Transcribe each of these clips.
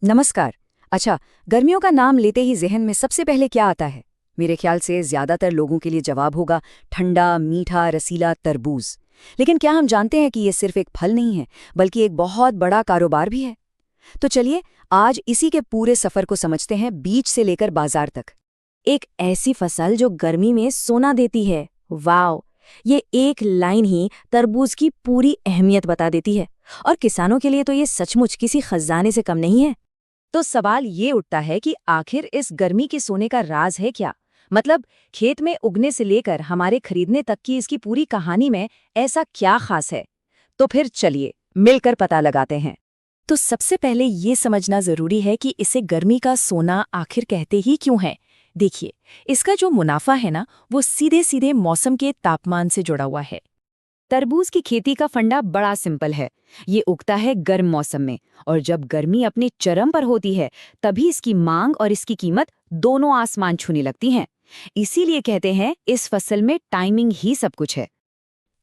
नमस्कार। अच्छा, गर्मियों का नाम लेते ही ज़हन में सबसे पहले क्या आता है? मेरे ख्याल से ज़्यादातर लोगों के लिए जवाब होगा ठंडा, मीठा, रसीला तरबूज। लेकिन क्या हम जानते हैं कि ये सिर्फ एक फल नहीं है, बल्कि एक बहुत बड़ा कारोबार भी है? तो चलिए, आज इसी के पूरे सफ़र को समझते हैं, बीज से लेकर बाजार तक। एक ऐसी फसल जो गर्मी में सोना देती है। वाव! ये एक लाइन ही तरबूज की पूरी अहमियत बता देती है। और किसानों के लिए तो ये सचमुच किसी खजाने से कम नहीं है। तो सवाल ये उठता है कि आखिर इस गर्मी के सोने का राज है क्या? मतलब खेत में उगने से लेकर हमारे खरीदने तक की इसकी पूरी कहानी में ऐसा क्या खास है? तो फिर चलिए मिलकर पता लगाते हैं। तो सबसे पहले ये समझना जरूरी है कि इसे गर्मी का सोना आखिर कहते ही क्यों है। देखिए, इसका जो मुनाफा है ना, वो सीधे सीधे मौसम के तापमान से जुड़ा हुआ है। तरबूज की खेती का फंडा बड़ा सिंपल है। ये उगता है गर्म मौसम में, और जब गर्मी अपने चरम पर होती है तभी इसकी मांग और इसकी कीमत दोनों आसमान छूने लगती हैं। इसीलिए कहते हैं इस फसल में टाइमिंग ही सब कुछ है।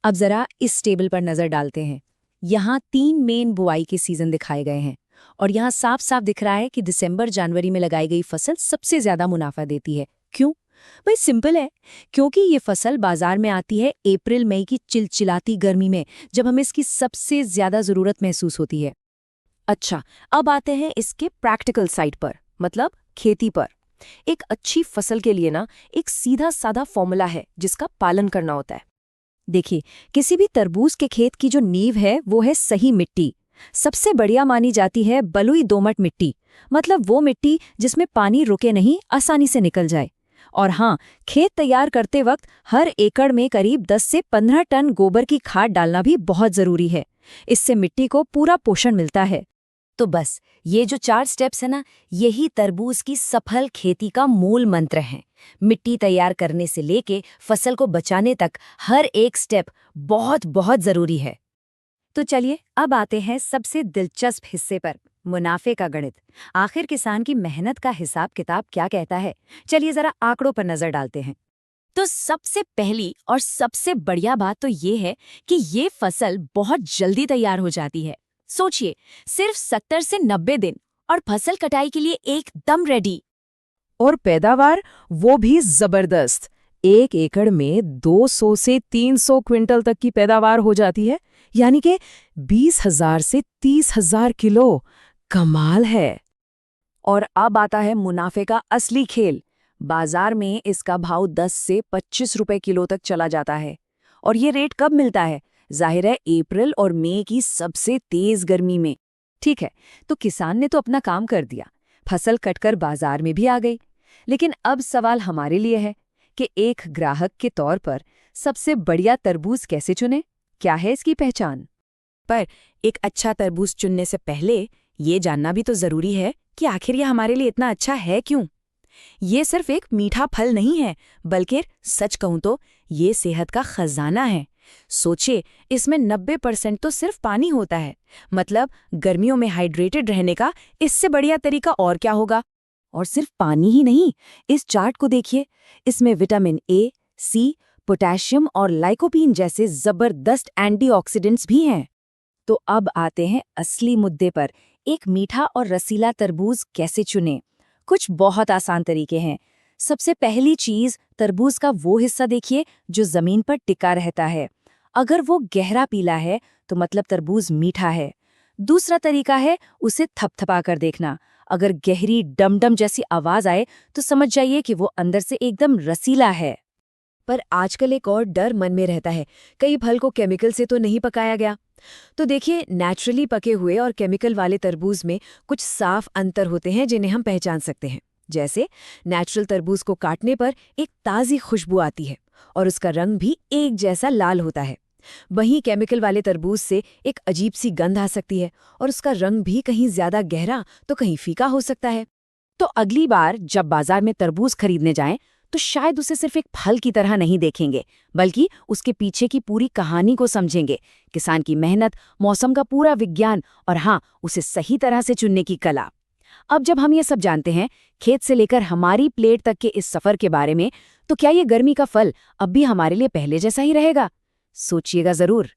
अब जरा इस टेबल पर नजर डालते हैं। यहाँ 3 मेन बुआई के सीजन दिखाए गए हैं। और यहाँ साफ साफ दिख रहा है कि दिसंबर जनवरी में लगाई गई फसल सबसे ज्यादा मुनाफा देती है। क्यों? भाई सिंपल है। क्योंकि ये फसल बाजार में आती है अप्रैल मई की चिलचिलाती गर्मी में, जब हमें इसकी सबसे ज्यादा जरूरत महसूस होती है। अच्छा, अब आते हैं इसके प्रैक्टिकल साइड पर, मतलब खेती पर। एक अच्छी फसल के लिए ना, एक सीधा साधा फॉर्मूला है जिसका पालन करना होता है। देखिए, किसी भी तरबूज के खेत की जो नींव है वो है सही मिट्टी। सबसे बढ़िया मानी जाती है बलुई दोमट मिट्टी, मतलब वो मिट्टी जिसमें पानी रुके नहीं, आसानी से निकल जाए। और हाँ, खेत तैयार करते वक्त हर एकड़ में करीब 10 से 15 टन गोबर की खाद डालना भी बहुत जरूरी है। इससे मिट्टी को पूरा पोषण मिलता है। तो बस ये जो 4 स्टेप्स है ना, यही तरबूज की सफल खेती का मूल मंत्र है। मिट्टी तैयार करने से लेके फसल को बचाने तक हर एक स्टेप बहुत बहुत जरूरी है। तो चलिए, अब आते हैं सबसे दिलचस्प हिस्से पर, मुनाफे का गणित। आखिर किसान की मेहनत का हिसाब किताब क्या कहता है? चलिए जरा आंकड़ों पर नजर डालते हैं। तो सबसे पहली और सबसे बढ़िया बात तो ये है कि ये फसल बहुत जल्दी तैयार हो जाती है। सोचिए, सिर्फ 70 से 90 दिन और फसल कटाई के लिए एकदम रेडी। और पैदावार वो भी जबरदस्त। 1 एकड़ में 200 से 300 क्विंटल तक की पैदावार हो जाती है, यानी कि 20,000 से 30,000 किलो। कमाल है। और अब आता है मुनाफे का असली खेल। बाजार में इसका भाव 10 से 25 रुपए किलो तक चला जाता है। और ये रेट कब मिलता है? जाहिर है अप्रैल और मई की सबसे तेज गर्मी में। ठीक है, तो किसान ने तो अपना काम कर दिया, फसल कटकर बाजार में भी आ गई। लेकिन अब सवाल हमारे लिए है कि एक ग्राहक के तौर पर सबसे बढ़िया तरबूज कैसे चुने? क्या है इसकी पहचान? पर एक अच्छा तरबूज चुनने से पहले ये जानना भी तो जरूरी है कि आखिर ये हमारे लिए इतना अच्छा है क्यों। ये सिर्फ एक मीठा फल नहीं है, बल्कि सच कहूं तो ये सेहत का खजाना है। सोचिए, इसमें 90% तो सिर्फ पानी होता है। मतलब गर्मियों में हाइड्रेटेड रहने का इससे बढ़िया तरीका और क्या होगा। और सिर्फ पानी ही नहीं, इस चार्ट को देखिए, इसमें विटामिन ए, सी, पोटेशियम और लाइकोपीन जैसे जबरदस्त एंटीऑक्सीडेंट्स भी हैं। तो अब आते हैं असली मुद्दे पर, एक मीठा और रसीला तरबूज कैसे चुनें? कुछ बहुत आसान तरीके हैं। सबसे पहली चीज, तरबूज का वो हिस्सा देखिए जो जमीन पर टिका रहता है। अगर वो गहरा पीला है तो मतलब तरबूज मीठा है। दूसरा तरीका है उसे थपथपा कर देखना। अगर गहरी डमडम जैसी आवाज आए तो समझ जाइए कि वो अंदर से एकदम रसीला है। पर आजकल एक और डर मन में रहता है, कई फल को केमिकल से तो नहीं पकाया गया। तो देखिए, नेचुरली पके हुए और केमिकल वाले तरबूज में कुछ साफ अंतर होते हैं जिन्हें हम पहचान सकते हैं। जैसे नेचुरल तरबूज को काटने पर एक ताज़ी खुशबू आती है और उसका रंग भी एक जैसा लाल होता है। वहीं केमिकल वाले तरबूज से एक अजीब सी गंध आ सकती है और उसका रंग भी कहीं ज्यादा गहरा तो कहीं फीका हो सकता है। तो अगली बार जब बाजार में तरबूज खरीदने जाएं तो शायद उसे सिर्फ एक फल की तरह नहीं देखेंगे, बल्कि उसके पीछे की पूरी कहानी को समझेंगे। किसान की मेहनत, मौसम का पूरा विज्ञान और हाँ, उसे सही तरह से चुनने की कला। अब जब हम ये सब जानते हैं, खेत से लेकर हमारी प्लेट तक के इस सफर के बारे में, तो क्या ये गर्मी का फल अब भी हमारे लिए पहले जैसा ही रहेगा? सोचिएगा जरूर।